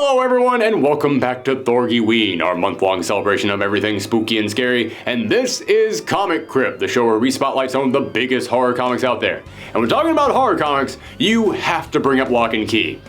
Hello everyone and welcome back to Thorgy-ween, our month-long celebration of everything spooky and scary, and this is Comic Crypt, the show where we spotlight some of the biggest horror comics out there. And when talking about horror comics, you have to bring up Lock and Key.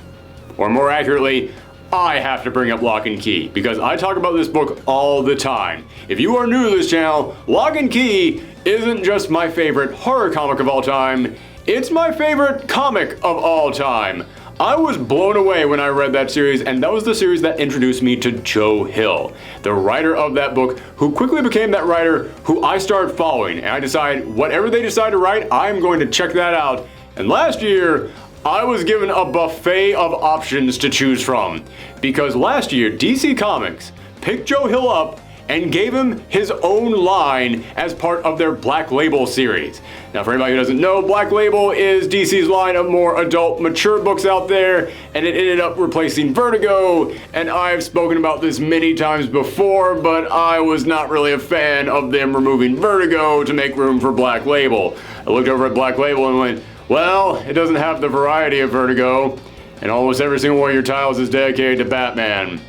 Or more accurately, I have to bring up Lock and Key, because I talk about this book all the time. If you are new to this channel, Lock and Key isn't just my favorite horror comic of all time, it's my favorite comic of all time. I was blown away when I read that series, and that was the series that introduced me to Joe Hill, the writer of that book, who quickly became that writer who I started following, and I decided whatever they decide to write, I'm going to check that out. And last year, I was given a buffet of options to choose from, because last year, DC Comics picked Joe Hill up and gave him his own line as part of their Black Label series. Now, for anybody who doesn't know, Black Label is DC's line of more adult, mature books out there, and it ended up replacing Vertigo, and I've spoken about this many times before, but I was not really a fan of them removing Vertigo to make room for Black Label. I looked over at Black Label and went, well, it doesn't have the variety of Vertigo, and almost every single one of your titles is dedicated to Batman.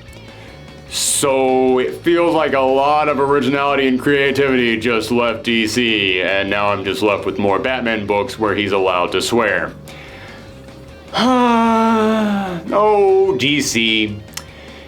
So it feels like a lot of originality and creativity just left DC, and now I'm just left with more Batman books where he's allowed to swear. Oh, DC.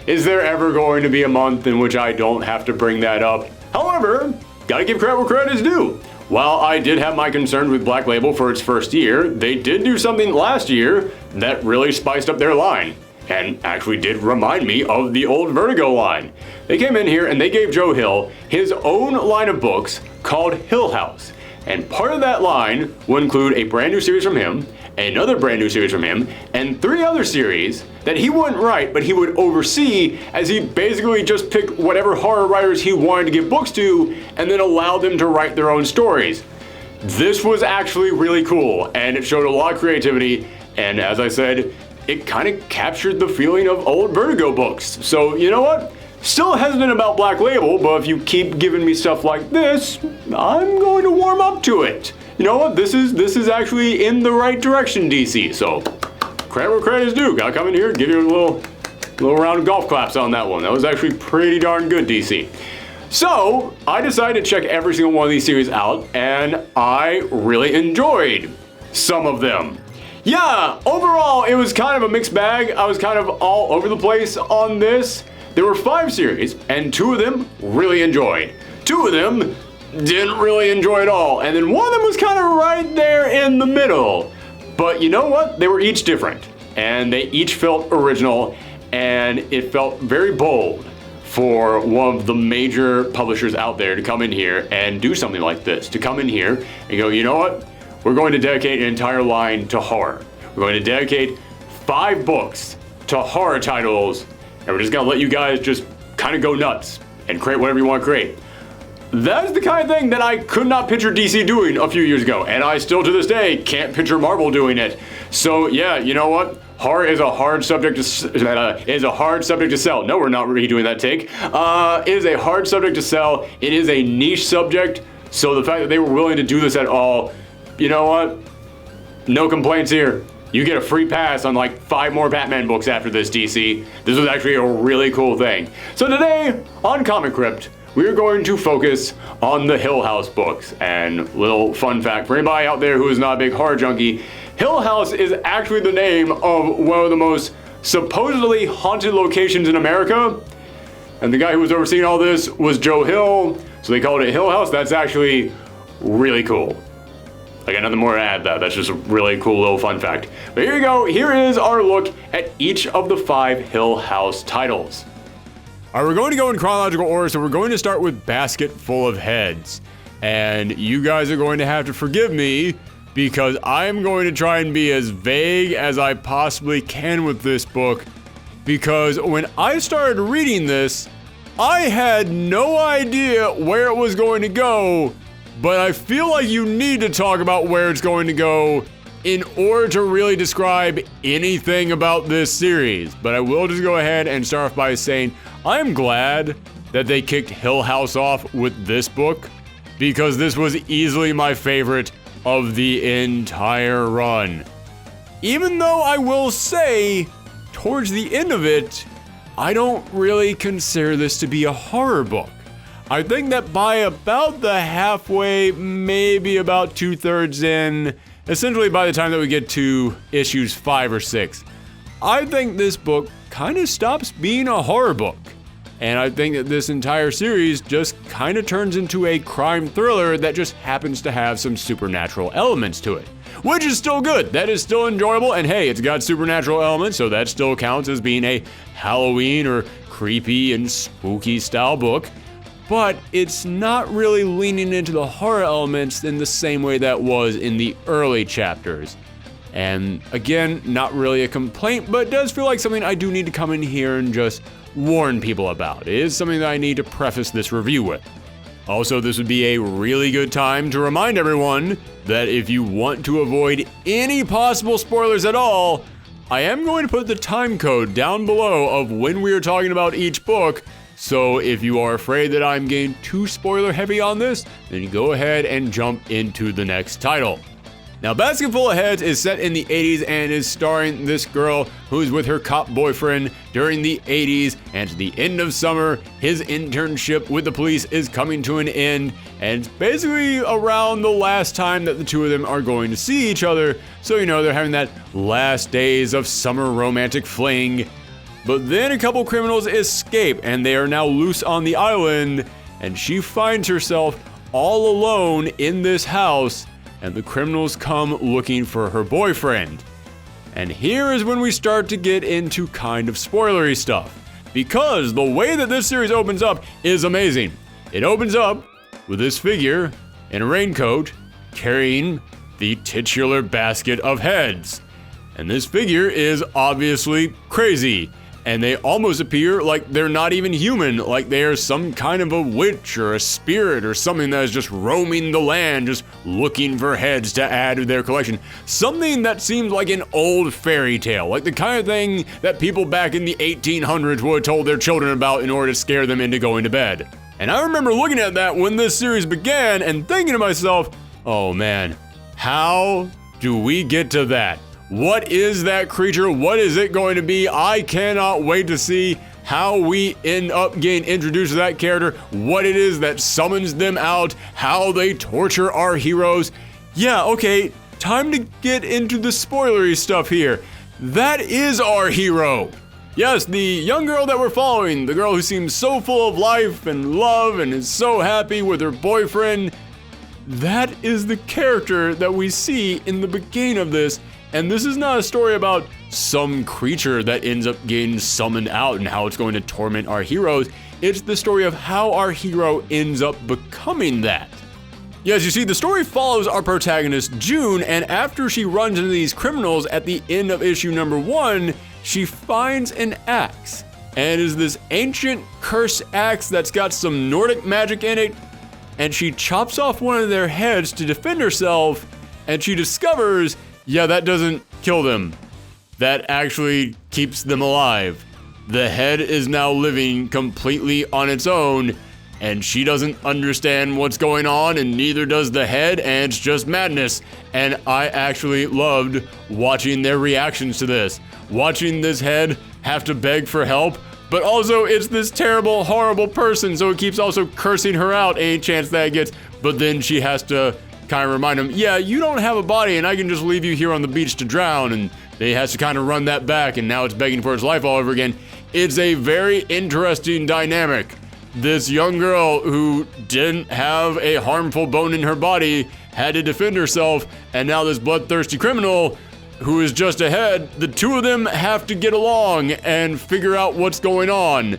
Is there ever going to be a month in which I don't have to bring that up? However, gotta give credit where credit is due. While I did have my concerns with Black Label for its first year, they did do something last year that really spiced up their line. And actually did remind me of the old Vertigo line. They came in here and they gave Joe Hill his own line of books called Hill House. And part of that line will include a brand new series from him, another brand new series from him, and 3 other series that he wouldn't write, but he would oversee, as he basically just picked whatever horror writers he wanted to give books to and then allowed them to write their own stories. This was actually really cool, and it showed a lot of creativity, and as I said, it kind of captured the feeling of old Vertigo books. So, you know what? Still hesitant about Black Label, but if you keep giving me stuff like this, I'm going to warm up to it. You know what? This is actually in the right direction, DC. So, credit where credit is due. Gotta come in here and give you a little round of golf claps on that one. That was actually pretty darn good, DC. So, I decided to check every single one of these series out, and I really enjoyed some of them. Yeah, overall, it was kind of a mixed bag. I was kind of all over the place on this. There were 5 series, and 2 of them really enjoyed. 2 of them didn't really enjoy at all, and then one of them was kind of right there in the middle. But you know what? They were each different, and they each felt original, and it felt very bold for one of the major publishers out there to come in here and do something like this. To come in here and go, you know what? We're going to dedicate an entire line to horror. We're going to dedicate 5 books to horror titles, and we're just going to let you guys just kind of go nuts and create whatever you want to create. That is the kind of thing that I could not picture DC doing a few years ago, and I still to this day can't picture Marvel doing it. So yeah, you know what? Horror is a hard subject to sell. No, we're not redoing that take. It is a hard subject to sell. It is a niche subject. So the fact that they were willing to do this at all, you know what? No complaints here. You get a free pass on like 5 more Batman books after this, DC. This was actually a really cool thing. So today, on Comic Crypt, we are going to focus on the Hill House books. And little fun fact for anybody out there who is not a big horror junkie, Hill House is actually the name of one of the most supposedly haunted locations in America. And the guy who was overseeing all this was Joe Hill, so they called it Hill House. That's actually really cool. I got nothing more to add that. That's just a really cool little fun fact. But here you go. Here is our look at each of the 5 Hill House titles. All right, we're going to go in chronological order, so we're going to start with Basketful of Heads. And you guys are going to have to forgive me because I am going to try and be as vague as I possibly can with this book, because when I started reading this, I had no idea where it was going to go. But I feel like you need to talk about where it's going to go in order to really describe anything about this series. But I will just go ahead and start off by saying I'm glad that they kicked Hill House off with this book, because this was easily my favorite of the entire run. Even though I will say, towards the end of it, I don't really consider this to be a horror book. I think that by about the halfway, maybe about 2/3 in, essentially by the time that we get to issues 5 or 6, I think this book kind of stops being a horror book. And I think that this entire series just kind of turns into a crime thriller that just happens to have some supernatural elements to it. Which is still good, that is still enjoyable, and hey, it's got supernatural elements, so that still counts as being a Halloween or creepy and spooky style book. But it's not really leaning into the horror elements in the same way that was in the early chapters. And again, not really a complaint, but it does feel like something I do need to come in here and just warn people about. It is something that I need to preface this review with. Also, this would be a really good time to remind everyone that if you want to avoid any possible spoilers at all, I am going to put the time code down below of when we are talking about each book. So if you are afraid that I'm getting too spoiler heavy on this, then go ahead and jump into the next title. Now, Basketful of Heads is set in the 80s and is starring this girl who's with her cop boyfriend during the 80s, and at the end of summer, his internship with the police is coming to an end, and it's basically around the last time that the two of them are going to see each other, so you know they're having that last days of summer romantic fling. But then a couple criminals escape, and they are now loose on the island, and she finds herself all alone in this house, and the criminals come looking for her boyfriend. And here is when we start to get into kind of spoilery stuff, because the way that this series opens up is amazing. It opens up with this figure in a raincoat carrying the titular basket of heads. And this figure is obviously crazy, and they almost appear like they're not even human, like they are some kind of a witch or a spirit or something that is just roaming the land, just looking for heads to add to their collection. Something that seems like an old fairy tale, like the kind of thing that people back in the 1800s would have told their children about in order to scare them into going to bed. And I remember looking at that when this series began and thinking to myself, oh man, how do we get to that? What is that creature? What is it going to be? I cannot wait to see how we end up getting introduced to that character, what it is that summons them out, how they torture our heroes. Yeah, okay, time to get into the spoilery stuff here. That is our hero. Yes, the young girl that we're following, the girl who seems so full of life and love and is so happy with her boyfriend. That is the character that we see in the beginning of this. And this is not a story about some creature that ends up getting summoned out and how it's going to torment our heroes. It's the story of how our hero ends up becoming that. Yes, you see, the story follows our protagonist, June, and after she runs into these criminals at the end of issue number 1, she finds an axe. And it is this ancient cursed axe that's got some Nordic magic in it, and she chops off one of their heads to defend herself, and she discovers, yeah, that doesn't kill them. That actually keeps them alive. The head is now living completely on its own, and she doesn't understand what's going on, and neither does the head, and it's just madness. And I actually loved watching their reactions to this. Watching this head have to beg for help, but also it's this terrible, horrible person, so it keeps also cursing her out any chance that it gets, but then she has to kind of remind him, yeah, you don't have a body and I can just leave you here on the beach to drown, and he has to kind of run that back, and now it's begging for its life all over again. It's a very interesting dynamic. This young girl who didn't have a harmful bone in her body had to defend herself, and now this bloodthirsty criminal who is just ahead, the two of them have to get along and figure out what's going on.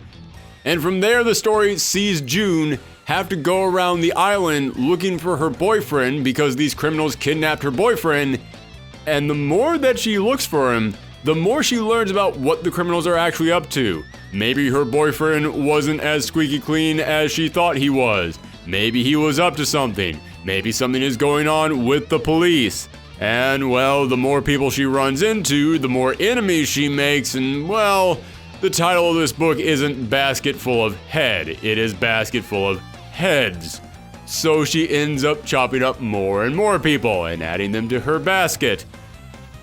And from there, the story sees June have to go around the island looking for her boyfriend because these criminals kidnapped her boyfriend. And the more that she looks for him, the more she learns about what the criminals are actually up to. Maybe her boyfriend wasn't as squeaky clean as she thought he was. Maybe he was up to something. Maybe something is going on with the police. And well, the more people she runs into, the more enemies she makes, and well, the title of this book isn't Basketful of Head, it is Basketful of Heads. So she ends up chopping up more and more people and adding them to her basket.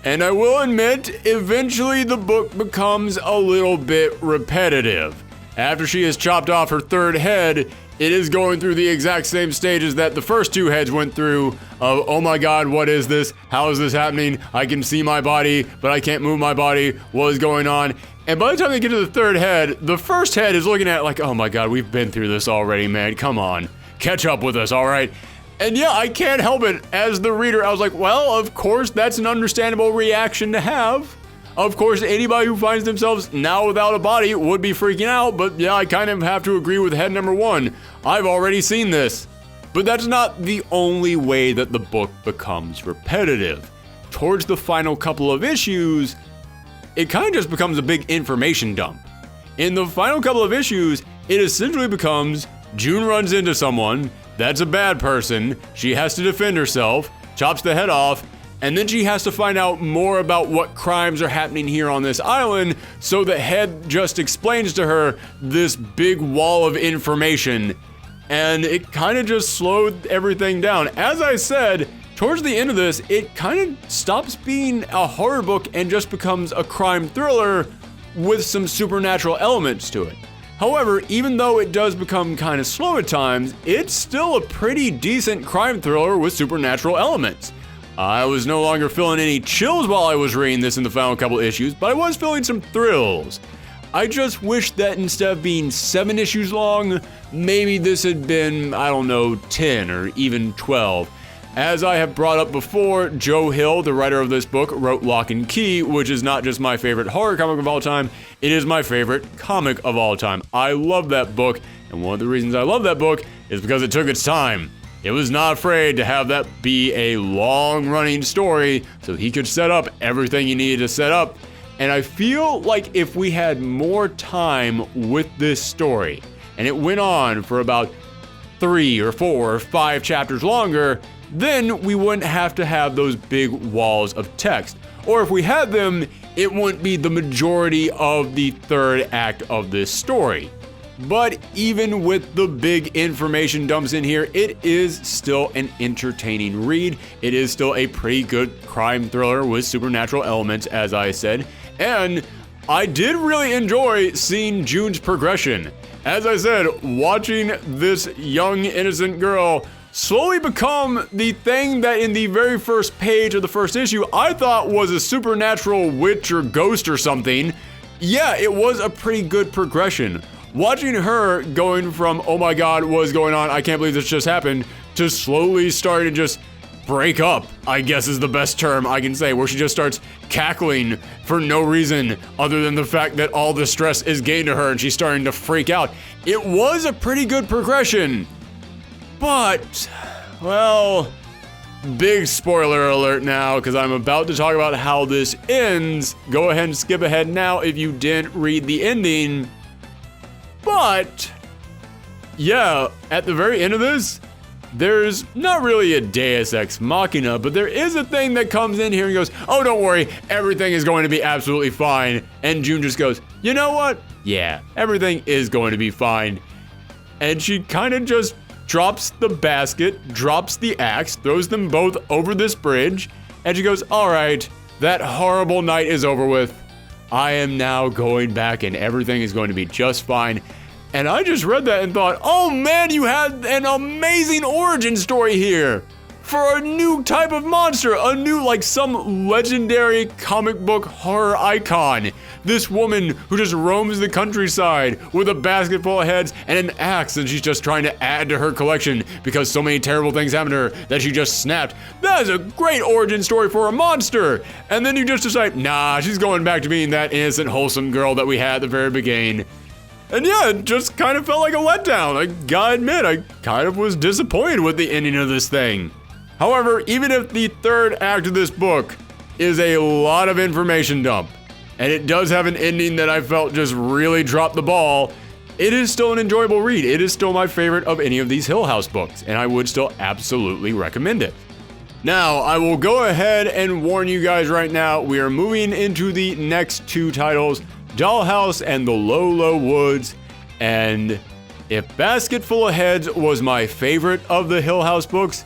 And I will admit, eventually the book becomes a little bit repetitive. After she has chopped off her third head, it is going through the exact same stages that the first two heads went through of, oh my god, what is this? How is this happening? I can see my body, but I can't move my body. What is going on? And by the time they get to the third head, the first head is looking at it like, oh my god, we've been through this already, man. Come on. Catch up with us, all right? And yeah, I can't help it. As the reader, I was like, well, of course, that's an understandable reaction to have. Of course, anybody who finds themselves now without a body would be freaking out, but yeah, I kind of have to agree with head number one. I've already seen this. But that's not the only way that the book becomes repetitive. Towards the final couple of issues, it kind of just becomes a big information dump. In the final couple of issues, it essentially becomes June runs into someone, that's a bad person, she has to defend herself, chops the head off, and then she has to find out more about what crimes are happening here on this island, so the head just explains to her this big wall of information, and it kind of just slowed everything down. As I said, towards the end of this, it kind of stops being a horror book and just becomes a crime thriller with some supernatural elements to it. However, even though it does become kind of slow at times, it's still a pretty decent crime thriller with supernatural elements. I was no longer feeling any chills while I was reading this in the final couple issues, but I was feeling some thrills. I just wish that instead of being 7 issues long, maybe this had been, I don't know, 10 or even 12. As I have brought up before, Joe Hill, the writer of this book, wrote Lock and Key, which is not just my favorite horror comic of all time, it is my favorite comic of all time. I love that book, and one of the reasons I love that book is because it took its time. It was not afraid to have that be a long-running story so he could set up everything he needed to set up. And I feel like if we had more time with this story, and it went on for about 3 or 4 or 5 chapters longer, then we wouldn't have to have those big walls of text. Or if we had them, it wouldn't be the majority of the third act of this story. But even with the big information dumps in here, it is still an entertaining read. It is still a pretty good crime thriller with supernatural elements, as I said. And I did really enjoy seeing June's progression. As I said, watching this young, innocent girl slowly become the thing that in the very first page of the first issue I thought was a supernatural witch or ghost or something. Yeah, it was a pretty good progression. Watching her going from, oh my god, what is going on, I can't believe this just happened, to slowly starting to just break up, I guess is the best term I can say, where she just starts cackling for no reason other than the fact that all the stress is gained to her and she's starting to freak out. It was a pretty good progression. But, well, big spoiler alert now, because I'm about to talk about how this ends. Go ahead and skip ahead now if you didn't read the ending. But, yeah, at the very end of this, there's not really a Deus Ex Machina, but there is a thing that comes in here and goes, oh, don't worry, everything is going to be absolutely fine. And June just goes, you know what? Yeah, everything is going to be fine. And she kind of just drops the basket, drops the axe, throws them both over this bridge, and she goes, all right, that horrible night is over with. I am now going back and everything is going to be just fine. And I just read that and thought, oh man, you had an amazing origin story here for a new type of monster, a new, like some legendary comic book horror icon. This woman who just roams the countryside with a basket full of heads and an axe, and she's just trying to add to her collection because so many terrible things happened to her that she just snapped. That is a great origin story for a monster. And then you just decide, nah, she's going back to being that innocent, wholesome girl that we had at the very beginning. And yeah, it just kind of felt like a letdown. I gotta admit, I kind of was disappointed with the ending of this thing. However, even if the third act of this book is a lot of information dump, and it does have an ending that I felt just really dropped the ball, it is still an enjoyable read. It is still my favorite of any of these Hill House books, and I would still absolutely recommend it. Now, I will go ahead and warn you guys right now, we are moving into the next 2 titles, Dollhouse and the Low, Low Woods. And if Basketful of Heads was my favorite of the Hill House books,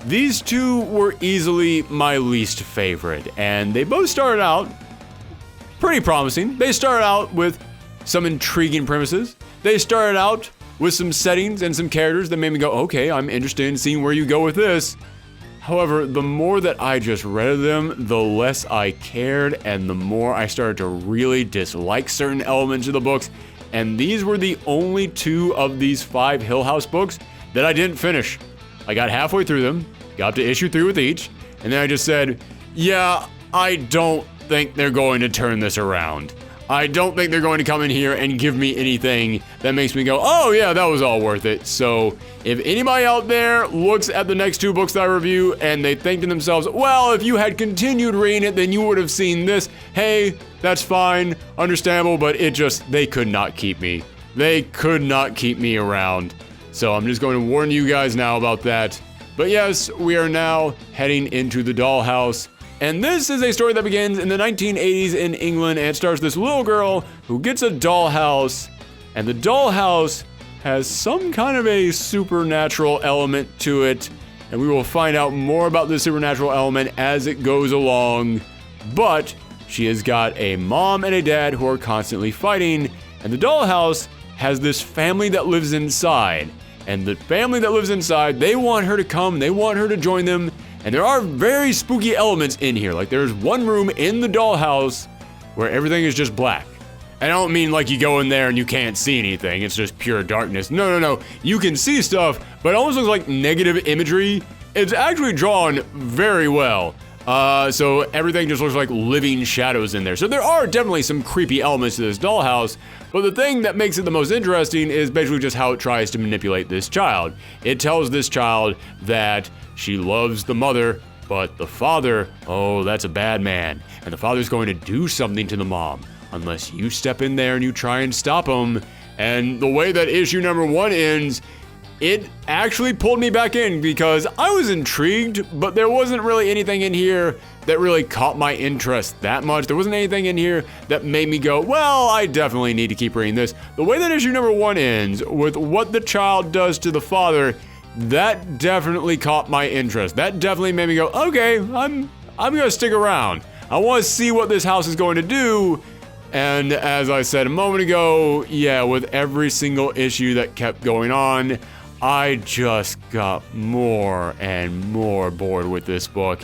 these two were easily my least favorite, and they both started out pretty promising. They started out with some intriguing premises. They started out with some settings and some characters that made me go, okay, I'm interested in seeing where you go with this. However, the more that I just read of them, the less I cared, and the more I started to really dislike certain elements of the books. And these were the only 2 of these 5 Hill House books that I didn't finish. I got halfway through them, got up to issue 3 with each, and then I just said, yeah, I don't think they're going to turn this around. I don't think they're going to come in here and give me anything that makes me go, oh yeah, that was all worth it. So if anybody out there looks at the next 2 books that I review and they think to themselves, well, if you had continued reading it, then you would have seen this. Hey, that's fine, understandable, but they could not keep me. They could not keep me around. So I'm just going to warn you guys now about that. But yes, we are now heading into the Dollhouse. And this is a story that begins in the 1980s in England, and it stars this little girl who gets a dollhouse, and the dollhouse has some kind of a supernatural element to it, and we will find out more about the supernatural element as it goes along. But she has got a mom and a dad who are constantly fighting, and the dollhouse has this family that lives inside. And the family that lives inside, they want her to come, they want her to join them. And there are very spooky elements in here. Like there's one room in the dollhouse where everything is just black. And I don't mean like you go in there and you can't see anything. It's just pure darkness. No. You can see stuff, but it almost looks like negative imagery. It's actually drawn very well. So everything just looks like living shadows in there. So there are definitely some creepy elements to this dollhouse. But the thing that makes it the most interesting is basically just how it tries to manipulate this child. It tells this child that she loves the mother, but the father, oh, that's a bad man. And the father's going to do something to the mom unless you step in there and you try and stop him. And the way that issue number 1 ends, it actually pulled me back in because I was intrigued, but there wasn't really anything in here that really caught my interest that much. There wasn't anything in here that made me go, well, I definitely need to keep reading this. The way that issue number 1 ends with what the child does to the father, that definitely caught my interest. That definitely made me go, okay, I'm gonna stick around. I want to see what this house is going to do. And as I said a moment ago, yeah, with every single issue that kept going on, I just got more and more bored with this book.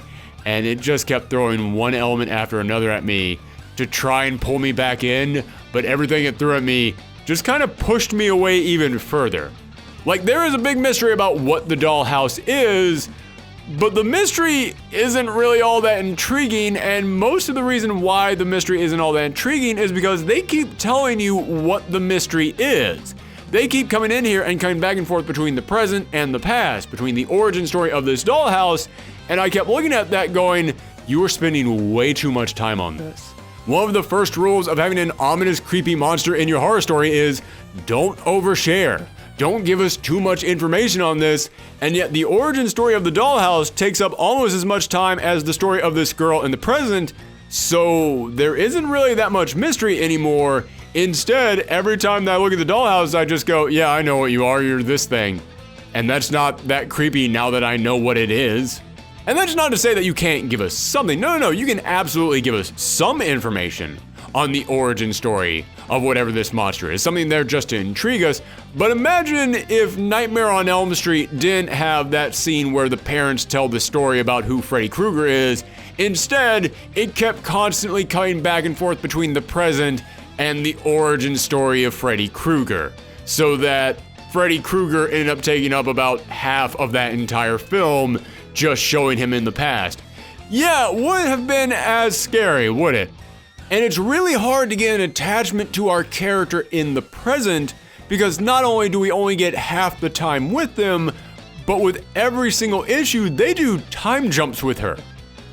And it just kept throwing one element after another at me to try and pull me back in, but everything it threw at me just kind of pushed me away even further. Like, there is a big mystery about what the dollhouse is, but the mystery isn't really all that intriguing, and most of the reason why the mystery isn't all that intriguing is because they keep telling you what the mystery is. They keep coming in here and coming back and forth between the present and the past, between the origin story of this dollhouse, and I kept looking at that going, you are spending way too much time on this. One of the first rules of having an ominous, creepy monster in your horror story is don't overshare. Don't give us too much information on this, and yet the origin story of the dollhouse takes up almost as much time as the story of this girl in the present, so there isn't really that much mystery anymore. Instead, every time that I look at the dollhouse, I just go, yeah, I know what you are, you're this thing. And that's not that creepy now that I know what it is. And that's not to say that you can't give us something. No, you can absolutely give us some information on the origin story of whatever this monster is, something there just to intrigue us. But imagine if Nightmare on Elm Street didn't have that scene where the parents tell the story about who Freddy Krueger is. Instead, it kept constantly cutting back and forth between the present and the origin story of Freddy Krueger, so that Freddy Krueger ended up taking up about half of that entire film, just showing him in the past. Yeah, it wouldn't have been as scary, would it? And it's really hard to get an attachment to our character in the present, because not only do we only get half the time with them, but with every single issue, they do time jumps with her.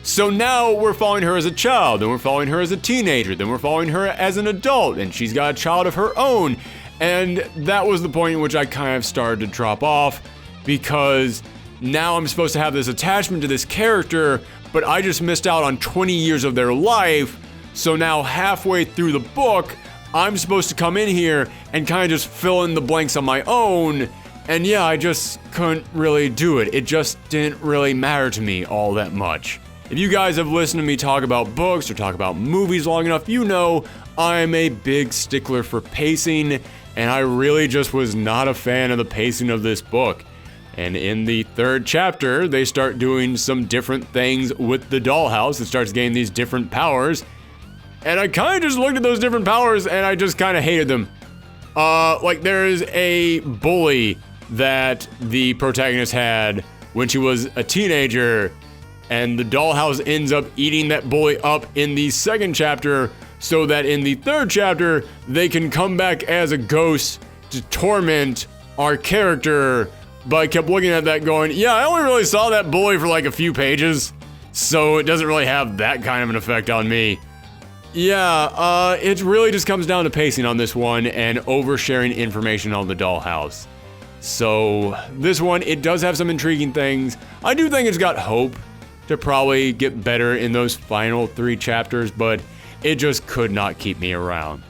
So now we're following her as a child, then we're following her as a teenager, then we're following her as an adult, and she's got a child of her own. And that was the point in which I kind of started to drop off, because now I'm supposed to have this attachment to this character, but I just missed out on 20 years of their life. So now halfway through the book, I'm supposed to come in here and kind of just fill in the blanks on my own. And yeah, I just couldn't really do it. It just didn't really matter to me all that much. If you guys have listened to me talk about books or talk about movies long enough, you know I'm a big stickler for pacing, and I really just was not a fan of the pacing of this book. And in the third chapter, they start doing some different things with the dollhouse. It starts getting these different powers. And I kind of just looked at those different powers and I just kind of hated them. Like there is a bully that the protagonist had when she was a teenager, and the dollhouse ends up eating that bully up in the second chapter, so that in the third chapter, they can come back as a ghost to torment our character. But I kept looking at that going, yeah, I only really saw that bully for like a few pages, so it doesn't really have that kind of an effect on me. Yeah, it really just comes down to pacing on this one and oversharing information on the dollhouse. So this one, it does have some intriguing things. I do think it's got hope to probably get better in those final 3 chapters, but it just could not keep me around.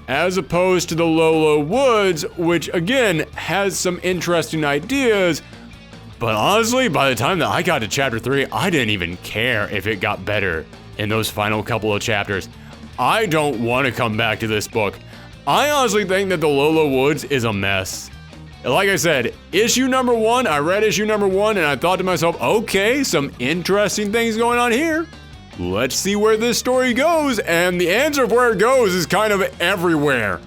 As opposed to the Lolo Woods, which again has some interesting ideas, but honestly, by the time that I got to chapter 3, I didn't even care if it got better in those final couple of chapters. I don't want to come back to this book. I honestly think that the Lolo Woods is a mess. Like I said, issue number 1, I read issue number 1 and I thought to myself, okay, some interesting things going on here. Let's see where this story goes, and the answer of where it goes is kind of everywhere.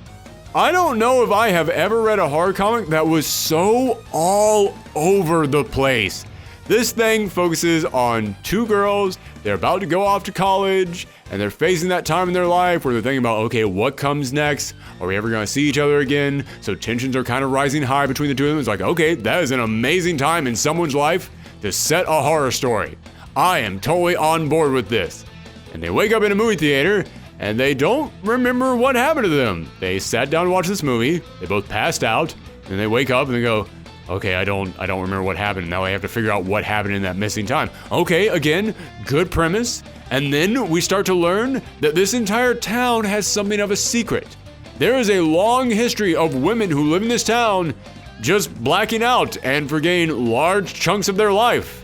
I don't know if I have ever read a horror comic that was so all over the place. This thing focuses on 2 girls, they're about to go off to college, and they're facing that time in their life where they're thinking about, okay, what comes next? Are we ever gonna see each other again? So tensions are kind of rising high between the two of them. It's like, okay, that is an amazing time in someone's life to set a horror story. I am totally on board with this. And they wake up in a movie theater, and they don't remember what happened to them. They sat down to watch this movie, they both passed out, and they wake up and they go, okay, I don't remember what happened. Now I have to figure out what happened in that missing time. Okay, again, good premise. And then we start to learn that this entire town has something of a secret. There is a long history of women who live in this town just blacking out and forgetting large chunks of their life.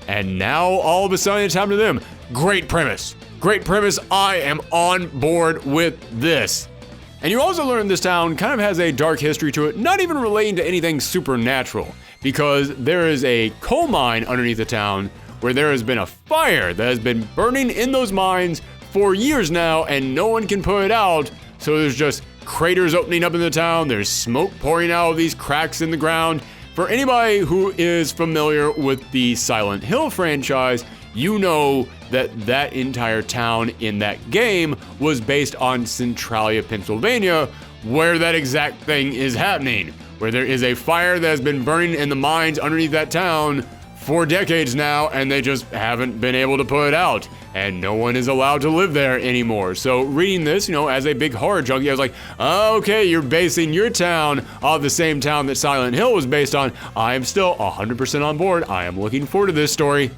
And now all of a sudden it's happened to them. Great premise. Great premise. I am on board with this. And you also learn this town kind of has a dark history to it, not even relating to anything supernatural, because there is a coal mine underneath the town where there has been a fire that has been burning in those mines for years now, and no one can put it out. So there's just craters opening up in the town. There's smoke pouring out of these cracks in the ground. For anybody who is familiar with the Silent Hill franchise, you know that that entire town in that game was based on Centralia, Pennsylvania, where that exact thing is happening, where there is a fire that has been burning in the mines underneath that town for decades now, and they just haven't been able to put it out, and no one is allowed to live there anymore. So reading this, as a big horror junkie, I was like, okay, you're basing your town off the same town that Silent Hill was based on. I am still 100% on board. I am looking forward to this story.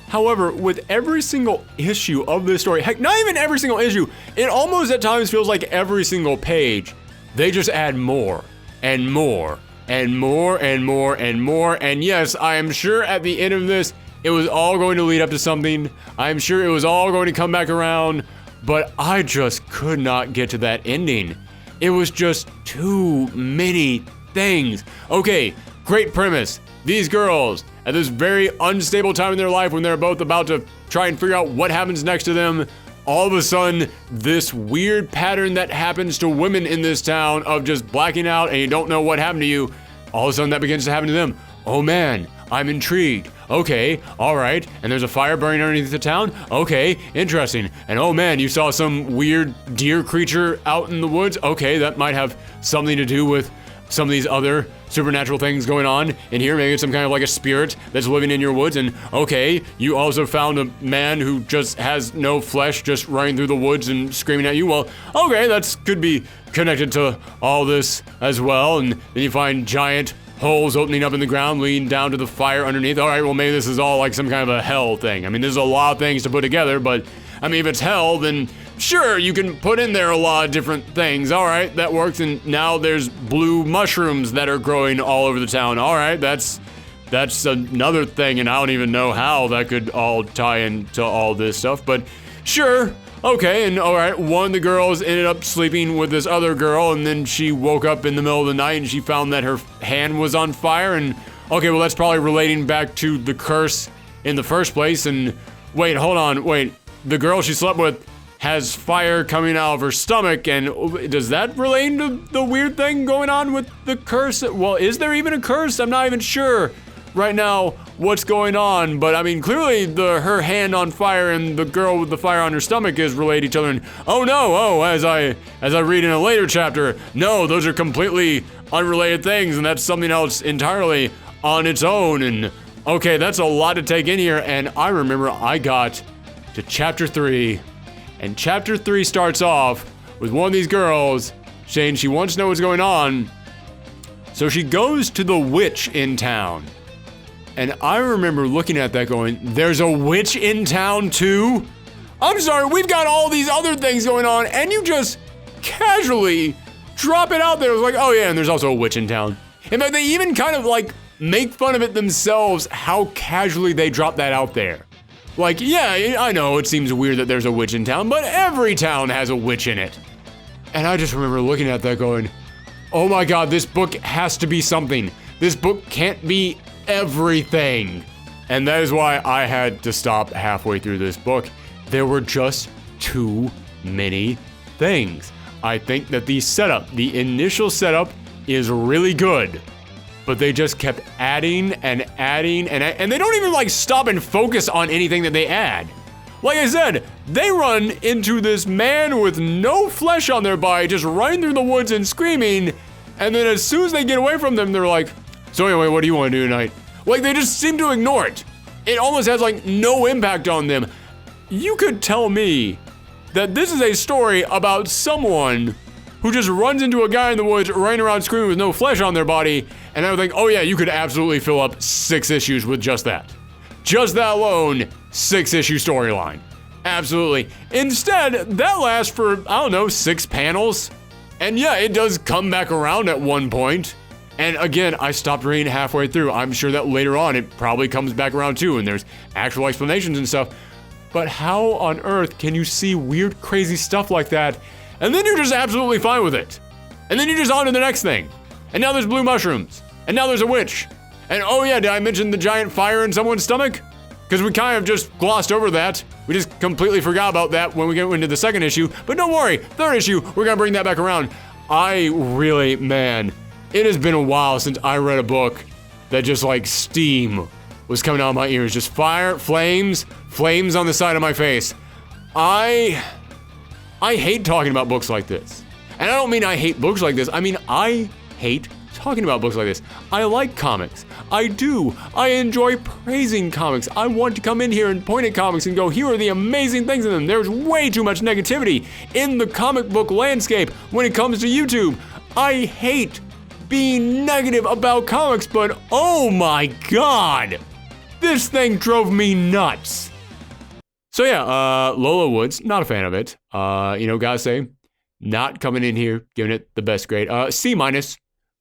However, with every single issue of this story, heck, not even every single issue, it almost at times feels like every single page, they just add more and more and more and more and more. And yes, I am sure at the end of this, it was all going to lead up to something. I'm sure it was all going to come back around, but I just could not get to that ending. It was just too many things. Okay, great premise. These girls, at this very unstable time in their life when they're both about to try and figure out what happens next to them, all of a sudden, this weird pattern that happens to women in this town of just blacking out and you don't know what happened to you, all of a sudden that begins to happen to them. Oh man, I'm intrigued. Okay, all right, and there's a fire burning underneath the town? Okay, interesting. And oh man, you saw some weird deer creature out in the woods? Okay, that might have something to do with some of these other supernatural things going on in here. Maybe it's some kind of like a spirit that's living in your woods. And okay, you also found a man who just has no flesh just running through the woods and screaming at you. Well, okay, that could be connected to all this as well. And then you find giant holes opening up in the ground leading down to the fire underneath. All right, well, maybe this is all like some kind of a hell thing. I mean, there's a lot of things to put together, but I mean, if it's hell, then sure, you can put in there a lot of different things. All right, that works. And now there's blue mushrooms that are growing all over the town. All right, that's another thing, and I don't even know how that could all tie into all this stuff, but sure. Okay, and all right, one of the girls ended up sleeping with this other girl, and then she woke up in the middle of the night and she found that her hand was on fire, and okay, well, that's probably relating back to the curse in the first place. And wait, hold on, wait, the girl she slept with has fire coming out of her stomach, and does that relate to the weird thing going on with the curse? Well, is there even a curse? I'm not even sure right now what's going on, but I mean, clearly her hand on fire and the girl with the fire on her stomach is related to each other. And oh no, as I read in a later chapter, no, those are completely unrelated things, and that's something else entirely on its own. And okay, that's a lot to take in here. And I remember I got to chapter 3, and chapter 3 starts off with one of these girls saying she wants to know what's going on, so she goes to the witch in town. And I remember looking at that going, there's a witch in town too? I'm sorry, we've got all these other things going on, and you just casually drop it out there. It was like, oh yeah, and there's also a witch in town. In fact, they even kind of like make fun of it themselves, how casually they drop that out there. Like, yeah, I know it seems weird that there's a witch in town, but every town has a witch in it. And I just remember looking at that going, oh my God, this book has to be something. This book can't be everything. And that is why I had to stop halfway through this book. There were just too many things. I think that the initial setup is really good, but they just kept adding and adding, and they don't even like stop and focus on anything that they add. Like I said, they run into this man with no flesh on their body, just running through the woods and screaming, and then as soon as they get away from them, they're like, so anyway, what do you want to do tonight? Like, they just seem to ignore it. It almost has like no impact on them. You could tell me that this is a story about someone who just runs into a guy in the woods running around screaming with no flesh on their body, and I would think, oh yeah, you could absolutely fill up 6 issues with just that. Just that alone, 6-issue storyline. Absolutely. Instead, that lasts for, I don't know, 6 panels. And yeah, it does come back around at one point. And again, I stopped reading halfway through. I'm sure that later on it probably comes back around too, and there's actual explanations and stuff. But how on earth can you see weird, crazy stuff like that, and then you're just absolutely fine with it? And then you're just on to the next thing. And now there's blue mushrooms. And now there's a witch. And oh yeah, did I mention the giant fire in someone's stomach? Because we kind of just glossed over that. We just completely forgot about that when we get into the 2nd issue. But don't worry, 3rd issue, we're gonna bring that back around. It has been a while since I read a book that just like steam was coming out of my ears. Just fire, flames on the side of my face. I hate talking about books like this. And I don't mean I hate books like this. I mean, I hate talking about books like this. I like comics. I do. I enjoy praising comics. I want to come in here and point at comics and go, here are the amazing things in them. There's way too much negativity in the comic book landscape when it comes to YouTube. I hate being negative about comics, but oh my God, this thing drove me nuts. So yeah, Lola Woods, not a fan of it. Gotta say, not coming in here, giving it the best grade. C-.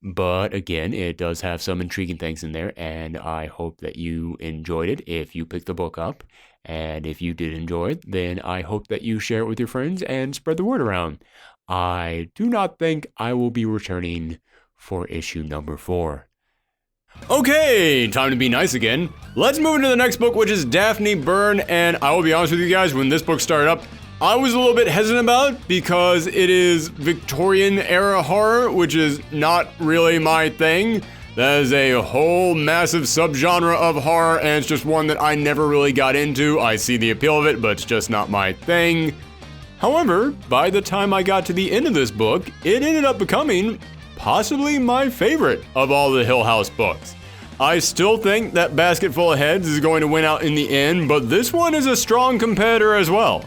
But again, it does have some intriguing things in there, and I hope that you enjoyed it if you picked the book up. And if you did enjoy it, then I hope that you share it with your friends and spread the word around. I do not think I will be returning for issue number 4. Okay, time to be nice again. Let's move into the next book, which is Daphne, Byrne, and I will be honest with you guys, when this book started up, I was a little bit hesitant about it because it is Victorian era horror, which is not really my thing. That is a whole massive subgenre of horror, and it's just one that I never really got into. I see the appeal of it, but it's just not my thing. However, by the time I got to the end of this book, it ended up becoming possibly my favorite of all the Hill House books. I still think that Basketful of Heads is going to win out in the end, but this one is a strong competitor as well.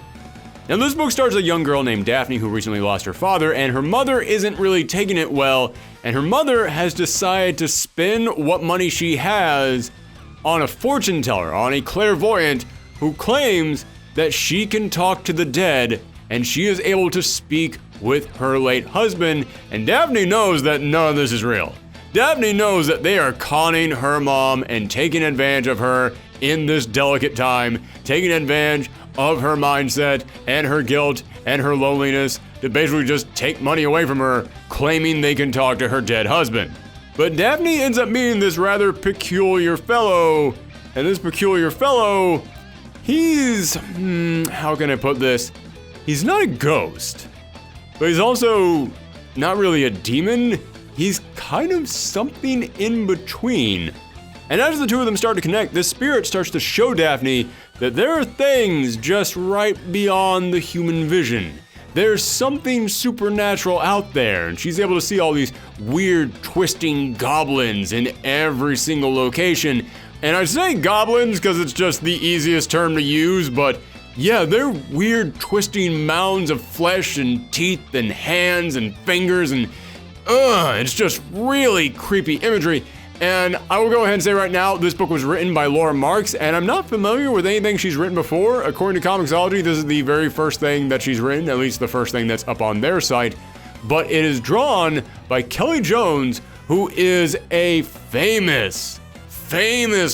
Now, this book stars a young girl named Daphne who recently lost her father, and her mother isn't really taking it well, and her mother has decided to spend what money she has on a fortune teller, on a clairvoyant who claims that she can talk to the dead and she is able to speak with her late husband, and Daphne knows that none of this is real. Daphne knows that they are conning her mom and taking advantage of her in this delicate time, taking advantage of her mindset and her guilt and her loneliness to basically just take money away from her, claiming they can talk to her dead husband. But Daphne ends up meeting this rather peculiar fellow, and this peculiar fellow, he's, how can I put this? He's not a ghost, but he's also not really a demon. He's kind of something in between. And as the two of them start to connect, this spirit starts to show Daphne that there are things just right beyond the human vision. There's something supernatural out there, and she's able to see all these weird twisting goblins in every single location. And I say goblins because it's just the easiest term to use, but yeah, they're weird twisting mounds of flesh and teeth and hands and fingers, and it's just really creepy imagery. And I will go ahead and say right now, this book was written by Laura Marks, and I'm not familiar with anything she's written before. According to Comixology, this is the very first thing that she's written, at least the first thing that's up on their site. But it is drawn by Kelly Jones, who is a famous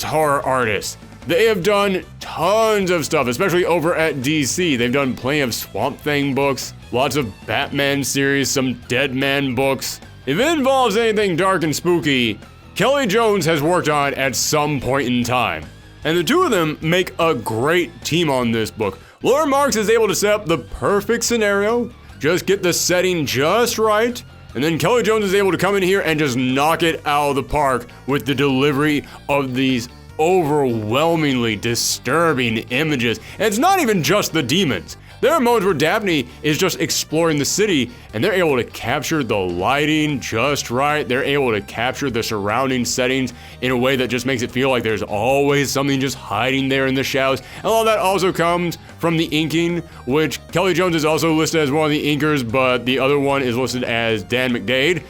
horror artist. They have done tons of stuff, especially over at DC. They've done plenty of Swamp Thing books, lots of Batman series, some Dead Man books. If it involves anything dark and spooky, Kelly Jones has worked on it at some point in time. And the two of them make a great team on this book. Laura Marks is able to set up the perfect scenario, just get the setting just right, and then Kelly Jones is able to come in here and just knock it out of the park with the delivery of these overwhelmingly disturbing images. And it's not even just the demons. There are moments where Daphne is just exploring the city, and they're able to capture the lighting just right. They're able to capture the surrounding settings in a way that just makes it feel like there's always something just hiding there in the shadows. And all that also comes from the inking, which Kelly Jones is also listed as one of the inkers, but the other one is listed as Dan McDade.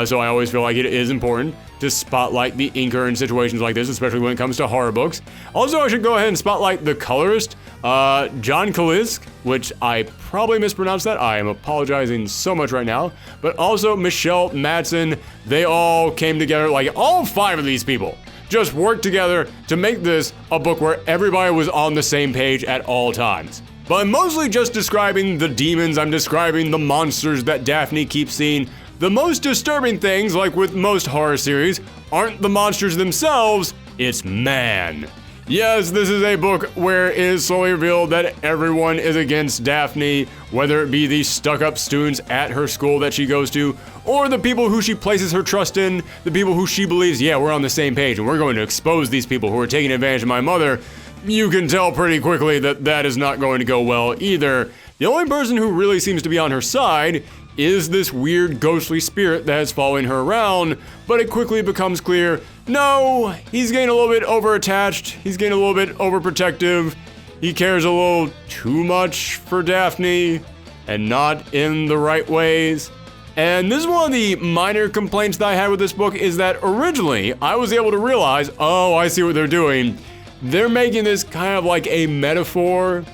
So I always feel like it is important to spotlight the inker in situations like this, especially when it comes to horror books. Also, I should go ahead and spotlight the colorist, John Kalisk, which I probably mispronounced that. I am apologizing so much right now. But also Michelle Madsen. They all came together, like all 5 of these people just worked together to make this a book where everybody was on the same page at all times. But I'm mostly just describing the demons. I'm describing the monsters that Daphne keeps seeing. The most disturbing things, like with most horror series, aren't the monsters themselves, it's man. Yes, this is a book where it is slowly revealed that everyone is against Daphne, whether it be the stuck-up students at her school that she goes to, or the people who she places her trust in, the people who she believes, yeah, we're on the same page and we're going to expose these people who are taking advantage of my mother. You can tell pretty quickly that that is not going to go well either. The only person who really seems to be on her side is this weird ghostly spirit that is following her around, but it quickly becomes clear, no, he's getting a little bit over-attached, he's getting a little bit overprotective, he cares a little too much for Daphne, and not in the right ways. And this is one of the minor complaints that I had with this book, is that originally I was able to realize, oh, I see what they're doing. They're making this kind of like a metaphor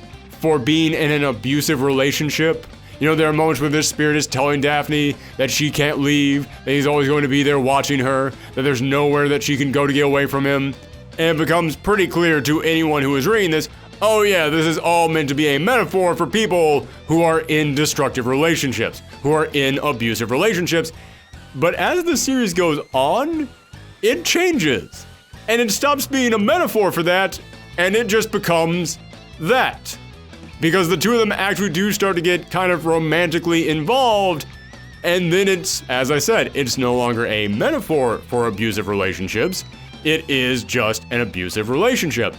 for being in an abusive relationship. You know, there are moments where this spirit is telling Daphne that she can't leave, that he's always going to be there watching her, that there's nowhere that she can go to get away from him. And it becomes pretty clear to anyone who is reading this, oh yeah, this is all meant to be a metaphor for people who are in destructive relationships, who are in abusive relationships. But as the series goes on, it changes. And it stops being a metaphor for that, and it just becomes that. Because the two of them actually do start to get kind of romantically involved, and then it's, as I said, it's no longer a metaphor for abusive relationships. It is just an abusive relationship.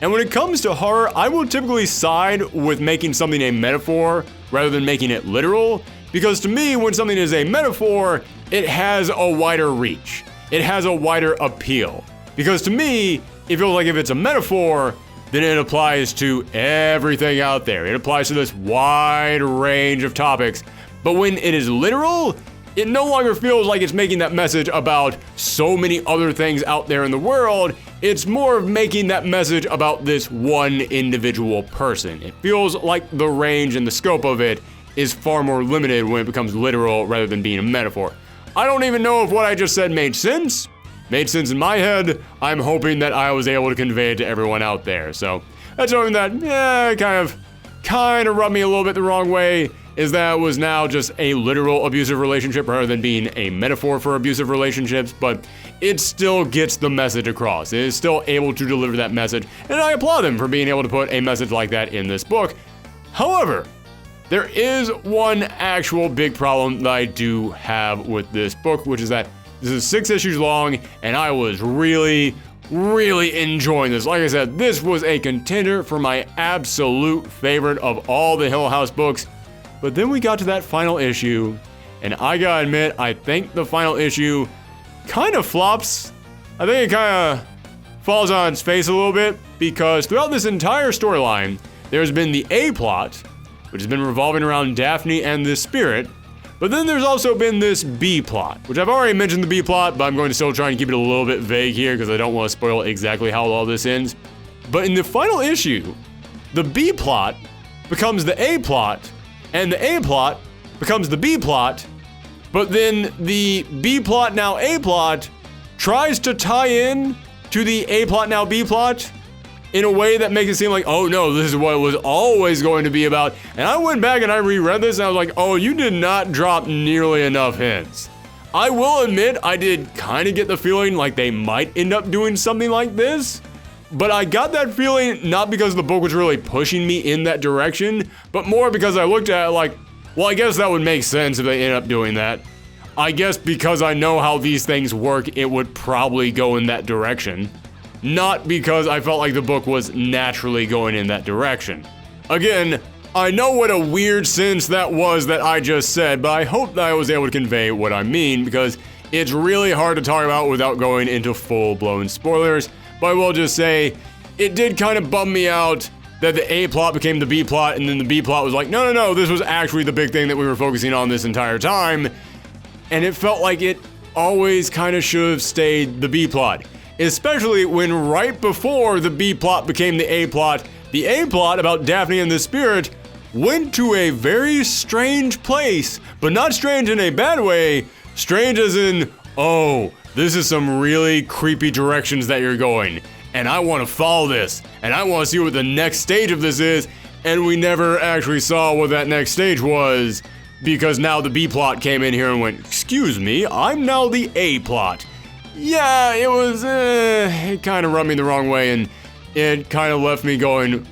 And when it comes to horror, I will typically side with making something a metaphor rather than making it literal, because to me, when something is a metaphor, it has a wider reach. It has a wider appeal. Because to me, it feels like if it's a metaphor, then it applies to everything out there. It applies to this wide range of topics. But when it is literal, it no longer feels like it's making that message about so many other things out there in the world. It's more of making that message about this one individual person. It feels like the range and the scope of it is far more limited when it becomes literal rather than being a metaphor. I don't even know if what I just said made sense. Made sense in my head. I'm hoping that I was able to convey it to everyone out there. So that's something that kind of rubbed me a little bit the wrong way, is that it was now just a literal abusive relationship rather than being a metaphor for abusive relationships, but it still gets the message across. It is still able to deliver that message, and I applaud them for being able to put a message like that in this book. However, there is one actual big problem that I do have with this book, which is that this is 6 issues long, and I was really enjoying this. Like I said, this was a contender for my absolute favorite of all the Hill House books. But then we got to that final issue, and I gotta admit, I think the final issue kind of flops. I think it kind of falls on its face a little bit, because throughout this entire storyline, there's been the A plot, which has been revolving around Daphne and the spirit. But then there's also been this B plot, which I've already mentioned the B plot, but I'm going to still try and keep it a little bit vague here because I don't want to spoil exactly how all this ends. But in the final issue, the B plot becomes the A plot, and the A plot becomes the B plot, but then the B plot now A plot tries to tie in to the A plot now B plot in a way that makes it seem like, oh no, this is what it was always going to be about. And I went back and I reread this and I was like, oh, you did not drop nearly enough hints. I will admit, I did kind of get the feeling like they might end up doing something like this, but I got that feeling not because the book was really pushing me in that direction, but more because I looked at it like, well, I guess that would make sense if they end up doing that. I guess because I know how these things work, it would probably go in that direction. Not because I felt like the book was naturally going in that direction. Again, I know what a weird sentence that was that I just said, but I hope that I was able to convey what I mean, because it's really hard to talk about without going into full-blown spoilers. But I will just say, it did kind of bum me out that the A plot became the B plot, and then the B plot was like, no, this was actually the big thing that we were focusing on this entire time. And it felt like it always kind of should have stayed the B plot. Especially when right before the B plot became the A plot about Daphne and the spirit went to a very strange place, but not strange in a bad way, strange as in, oh, this is some really creepy directions that you're going, and I want to follow this, and I want to see what the next stage of this is, and we never actually saw what that next stage was, because now the B plot came in here and went, excuse me, I'm now the A plot. Yeah, it was, it kind of rubbed me the wrong way, and it kind of left me going,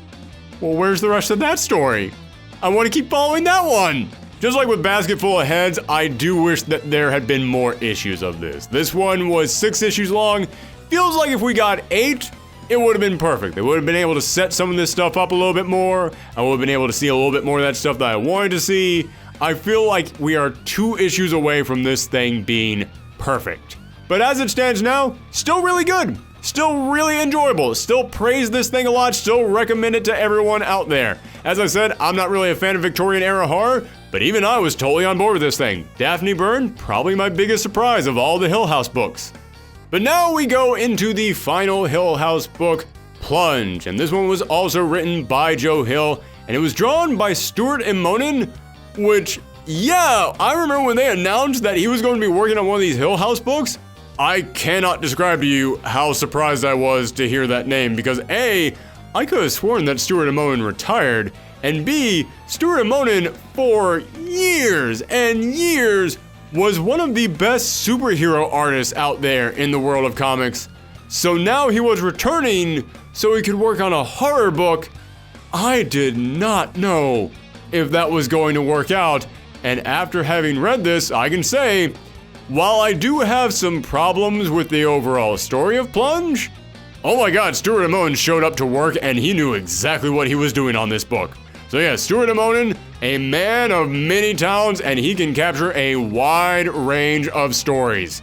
well, where's the rest of that story? I want to keep following that one. Just like with Basketful of Heads, I do wish that there had been more issues of this. This one was 6 issues long. Feels like if we got 8, it would have been perfect. They would have been able to set some of this stuff up a little bit more. I would have been able to see a little bit more of that stuff that I wanted to see. I feel like we are 2 issues away from this thing being perfect. But as it stands now, still really good. Still really enjoyable. Still praise this thing a lot. Still recommend it to everyone out there. As I said, I'm not really a fan of Victorian era horror, but even I was totally on board with this thing. Daphne Byrne, probably my biggest surprise of all the Hill House books. But now we go into the final Hill House book, Plunge. And this one was also written by Joe Hill, and it was drawn by Stuart Immonen, which, yeah, I remember when they announced that he was going to be working on one of these Hill House books. I cannot describe to you how surprised I was to hear that name, because A, I could have sworn that Stuart Immonen retired, and B, Stuart Immonen for years and years was one of the best superhero artists out there in the world of comics. So now he was returning so he could work on a horror book. I did not know if that was going to work out, and after having read this, I can say, while I do have some problems with the overall story of Plunge, oh my god, Stuart Immonen showed up to work and he knew exactly what he was doing on this book. So yeah, Stuart Immonen, a man of many talents, and he can capture a wide range of stories.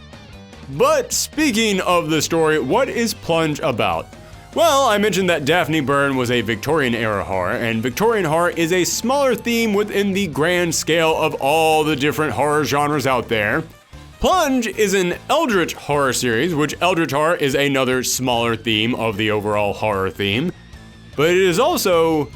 But speaking of the story, what is Plunge about? Well, I mentioned that Daphne Byrne was a Victorian-era horror, and Victorian horror is a smaller theme within the grand scale of all the different horror genres out there. Plunge is an Eldritch horror series, which Eldritch horror is another smaller theme of the overall horror theme. But it is also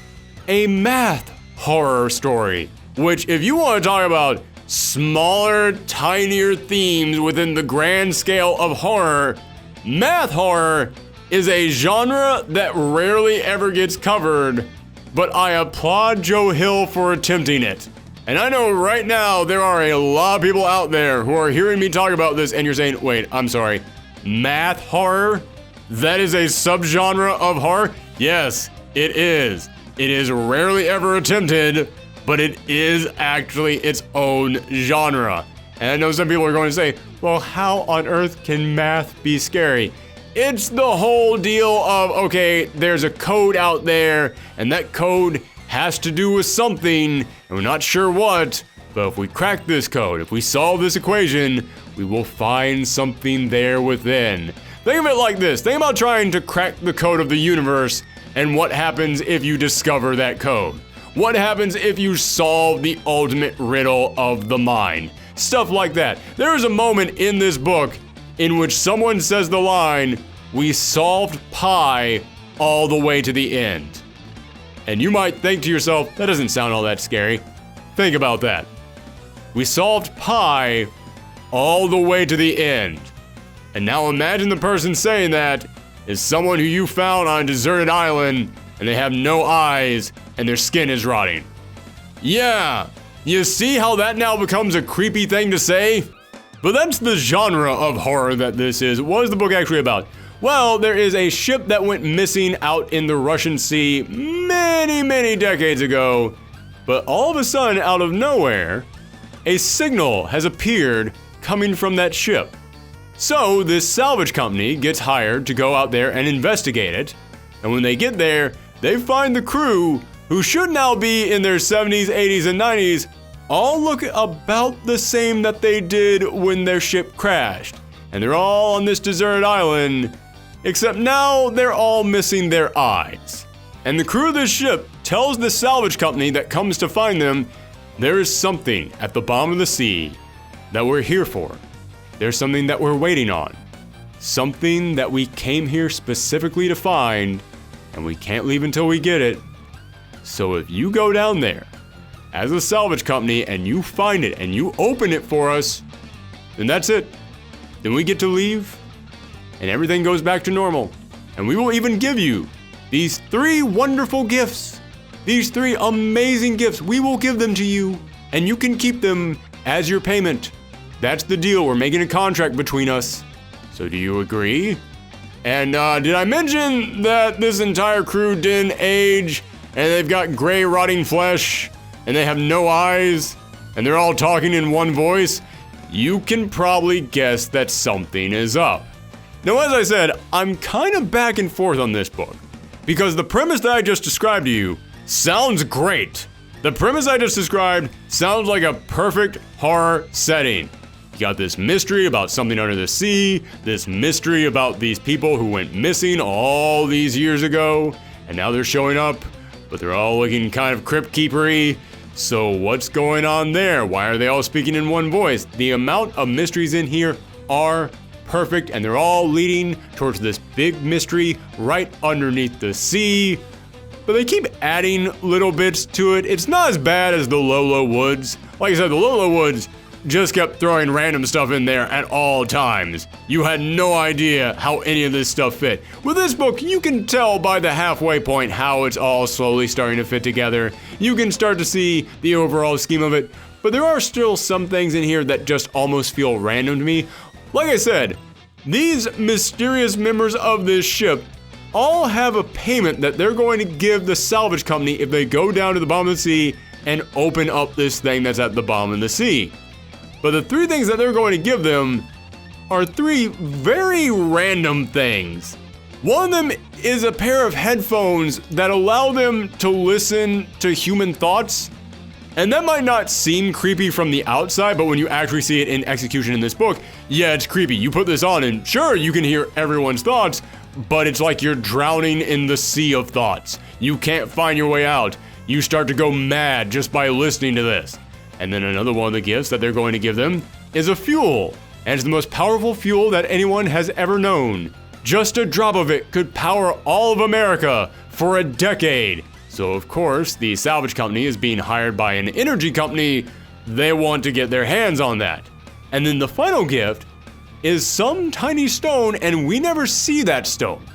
a math horror story, which if you want to talk about smaller, tinier themes within the grand scale of horror, math horror is a genre that rarely ever gets covered, but I applaud Joe Hill for attempting it. And I know right now there are a lot of people out there who are hearing me talk about this and you're saying, wait, I'm sorry, math horror? That is a subgenre of horror? Yes, it is. It is rarely ever attempted, but it is actually its own genre. And I know some people are going to say, well, how on earth can math be scary? It's the whole deal of, okay, there's a code out there, and that code has to do with something, and we're not sure what, but if we crack this code, if we solve this equation, we will find something there within. Think of it like this. Think about trying to crack the code of the universe, and what happens if you discover that code. What happens if you solve the ultimate riddle of the mind? Stuff like that. There is a moment in this book in which someone says the line, "We solved pi all the way to the end." And you might think to yourself, that doesn't sound all that scary. Think about that. We solved pi all the way to the end. And now imagine the person saying that is someone who you found on a deserted island and they have no eyes and their skin is rotting. Yeah, you see how that now becomes a creepy thing to say? But that's the genre of horror that this is. What is the book actually about? Well, there is a ship that went missing out in the Russian Sea many decades ago. But all of a sudden, out of nowhere, a signal has appeared coming from that ship. So this salvage company gets hired to go out there and investigate it. And when they get there, they find the crew, who should now be in their 70s, 80s, and 90s, all look about the same that they did when their ship crashed. And they're all on this deserted island, except now they're all missing their eyes. And the crew of this ship tells the salvage company that comes to find them, there is something at the bottom of the sea that we're here for. There's something that we're waiting on. Something that we came here specifically to find, and we can't leave until we get it. So if you go down there as a salvage company and you find it and you open it for us, then that's it. Then we get to leave and everything goes back to normal. And we will even give you these 3 wonderful gifts. These 3 amazing gifts. We will give them to you and you can keep them as your payment. That's the deal. We're making a contract between us. So do you agree? And did I mention that this entire crew didn't age and they've got gray rotting flesh and they have no eyes and they're all talking in one voice? You can probably guess that something is up. Now, as I said, I'm kind of back and forth on this book because the premise that I just described to you sounds great. The premise I just described sounds like a perfect horror setting. You got this mystery about something under the sea, this mystery about these people who went missing all these years ago, and now they're showing up, but they're all looking kind of crypt keepery. So what's going on there? Why are they all speaking in one voice? The amount of mysteries in here are perfect, and they're all leading towards this big mystery right underneath the sea. But they keep adding little bits to it. It's not as bad as the Lolo Woods. Like I said, the Lolo Woods just kept throwing random stuff in there at all times. You had no idea how any of this stuff fit. With this book, you can tell by the halfway point how it's all slowly starting to fit together. You can start to see the overall scheme of it, but there are still some things in here that just almost feel random to me. Like I said, these mysterious members of this ship all have a payment that they're going to give the salvage company if they go down to the bottom of the sea and open up this thing that's at the bottom of the sea. But the 3 things that they're going to give them are 3 very random things. One of them is a pair of headphones that allow them to listen to human thoughts. And that might not seem creepy from the outside, but when you actually see it in execution in this book, yeah, it's creepy. You put this on and sure, you can hear everyone's thoughts, but it's like you're drowning in the sea of thoughts. You can't find your way out. You start to go mad just by listening to this. And then another one of the gifts that they're going to give them is a fuel. And it's the most powerful fuel that anyone has ever known. Just a drop of it could power all of America for a decade. So of course, the salvage company is being hired by an energy company. They want to get their hands on that. And then the final gift is some tiny stone, and we never see that stone.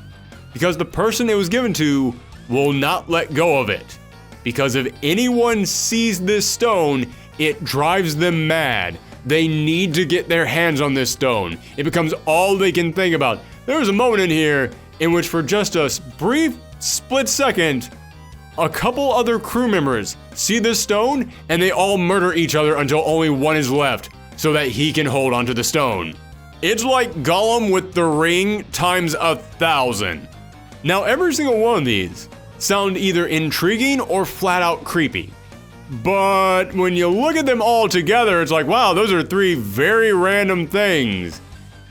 Because the person it was given to will not let go of it. Because if anyone sees this stone, it drives them mad. They need to get their hands on this stone. It becomes all they can think about. There was a moment in here in which for just a brief split second, a couple other crew members see this stone and they all murder each other until only one is left so that he can hold onto the stone. It's like Gollum with the ring times 1,000. Now every single one of these sound either intriguing or flat out creepy. But when you look at them all together, it's like, wow, those are 3 very random things.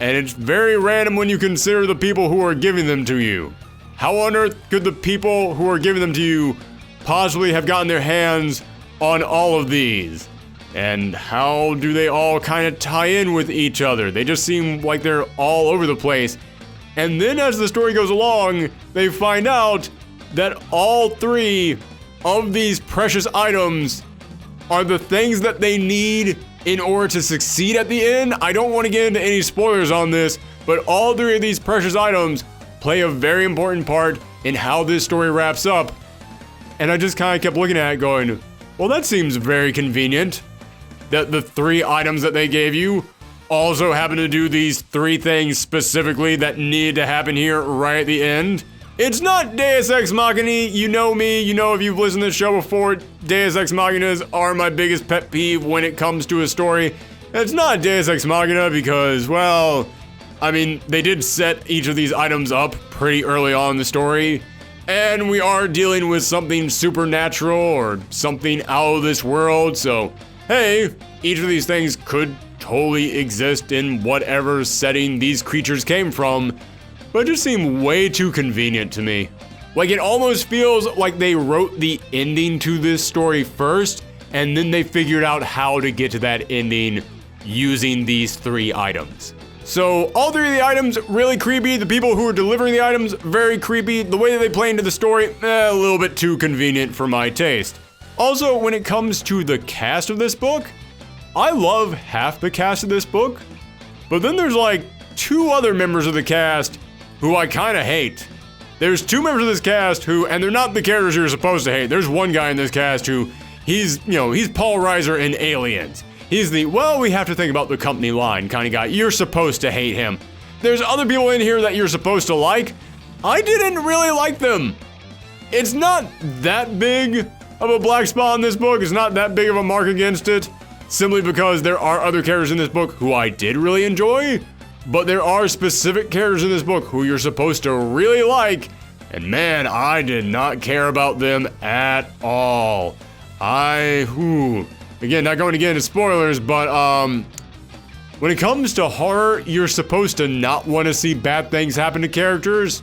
And it's very random when you consider the people who are giving them to you. How on earth could the people who are giving them to you possibly have gotten their hands on all of these? And how do they all kind of tie in with each other? They just seem like they're all over the place. And then as the story goes along, they find out that all 3 of these precious items are the things that they need in order to succeed at the end. I don't want to get into any spoilers on this, but all 3 of these precious items play a very important part in how this story wraps up. And I just kind of kept looking at it going, well, that seems very convenient. That the 3 items that they gave you also happen to do these 3 things specifically that need to happen here right at the end. It's not Deus Ex Machina. You know me, you know if you've listened to the show before, Deus Ex Machinas are my biggest pet peeve when it comes to a story. It's not Deus Ex Machina because, well, I mean, they did set each of these items up pretty early on in the story, and we are dealing with something supernatural or something out of this world, so hey, each of these things could totally exist in whatever setting these creatures came from, but it just seemed way too convenient to me. Like, it almost feels like they wrote the ending to this story first, and then they figured out how to get to that ending using these 3 items. So, all 3 of the items, really creepy. The people who are delivering the items, very creepy. The way that they play into the story, a little bit too convenient for my taste. Also, when it comes to the cast of this book, I love half the cast of this book, but then there's like 2 other members of the cast who I kind of hate. There's 2 members of this cast who, and they're not the characters you're supposed to hate. There's one guy in this cast who, he's Paul Reiser in Aliens. He's the, well, we have to think about the company line kind of guy. You're supposed to hate him. There's other people in here that you're supposed to like. I didn't really like them. It's not that big of a black spot in this book. It's not that big of a mark against it, simply because there are other characters in this book who I did really enjoy, but there are specific characters in this book who you're supposed to really like, and man, I did not care about them at all. Again, not going to get into spoilers, but when it comes to horror, you're supposed to not want to see bad things happen to characters.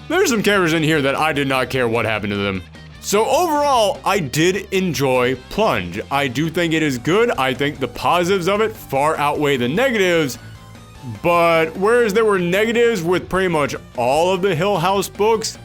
There's some characters in here that I did not care what happened to them. So overall, I did enjoy Plunge. I do think it is good. I think the positives of it far outweigh the negatives. But whereas there were negatives with pretty much all of the Hill House books,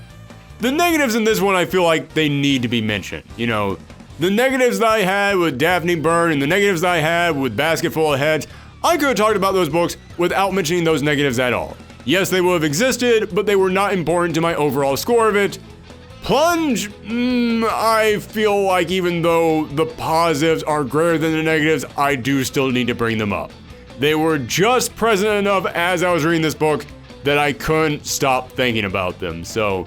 the negatives in this one I feel like they need to be mentioned. You know, the negatives that I had with Daphne, Byrne, and the negatives that I had with Basketful ahead, I could have talked about those books without mentioning those negatives at all. Yes, they would have existed, but they were not important to my overall score of it. Plunge, I feel like even though the positives are greater than the negatives, I do still need to bring them up. They were just present enough as I was reading this book that I couldn't stop thinking about them. So,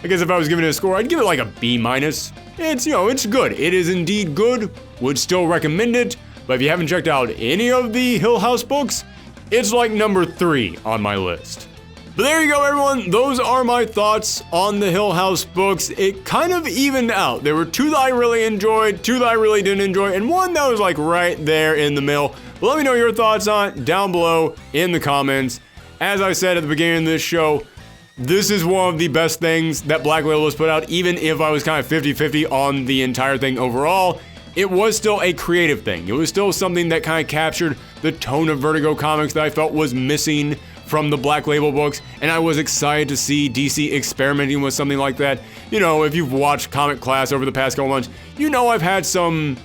I guess if I was giving it a score, I'd give it like a B-. It's good. It is indeed good. Would still recommend it. But if you haven't checked out any of the Hill House books, it's like number 3 on my list. But there you go, everyone. Those are my thoughts on the Hill House books. It kind of evened out. There were 2 that I really enjoyed, 2 that I really didn't enjoy, and 1 that was like right there in the middle. But let me know your thoughts on it down below in the comments. As I said at the beginning of this show, this is one of the best things that Black Label has put out, even if I was kind of 50-50 on the entire thing overall. It was still a creative thing. It was still something that kind of captured the tone of Vertigo Comics that I felt was missing from the Black Label books, and I was excited to see DC experimenting with something like that. You know, if you've watched Comic Class over the past couple months, you know I've had some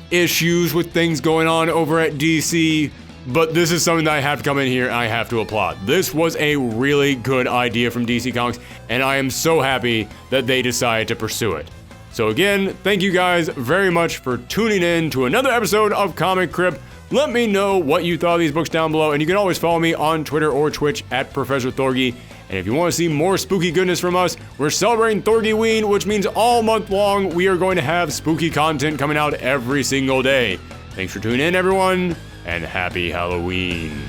issues with things going on over at DC, but this is something that I have to come in here and I have to applaud. This was a really good idea from DC Comics, and I am so happy that they decided to pursue it. So again, thank you guys very much for tuning in to another episode of Comic Crypt. Let me know what you thought of these books down below, and you can always follow me on Twitter or Twitch at Professor Thorgy. And if you want to see more spooky goodness from us, we're celebrating Thorgy-ween, which means all month long we are going to have spooky content coming out every single day. Thanks for tuning in, everyone, and happy Halloween.